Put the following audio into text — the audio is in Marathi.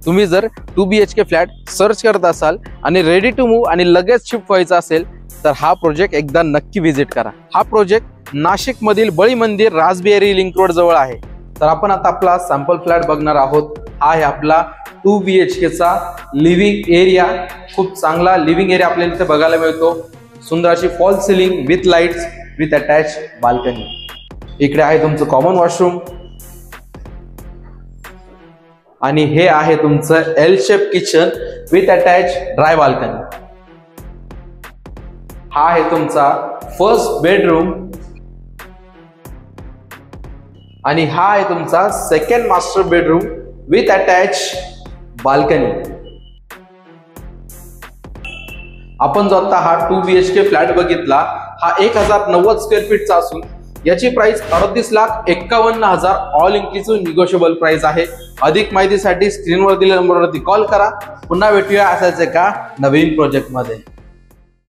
तुम्ही जर 2 BHK फ्लॅट सर्च करत असाल आणि रेडी टू मूव्ह आणि लगेच शिफ्ट व्हायचा असेल तर हा प्रोजेक्ट एकदा नक्की व्हिजिट करा। हा प्रोजेक्ट नाशिक मधील बळी मंदिर रासबिहारी लिंक रोड जवळ आहे। तर आपण आता आपला सॅम्पल फ्लॅट बघणार आहोत। हा आहे आपला 2 BHK चा लिव्हिंग एरिया। खूप चांगला लिव्हिंग एरिया आपल्याला इथे बघायला मिळतो। सुंदर अशी fall ceiling with lights with attach balcony. इकडे आहे तुमचं कॉमन वॉशरूम आणि हे आहे तुमचं L shape kitchen with attach dry balcony. हा आहे तुमचा फर्स्ट बेडरूम आणि हा आहे तुमचा second master bedroom with attach balcony. आपण जो आता हा 2 BHK फ्लॅट बघितला हा 1090 स्क्वेअर फीटचा असून याची price 38,51,000 all inclusive negotiable price आहे। अधिक माहितीसाठी स्क्रीनवर दिलेल्या नंबरवरती कॉल करा। पुन्हा भेटूया असाच एका नवीन प्रोजेक्ट मध्ये।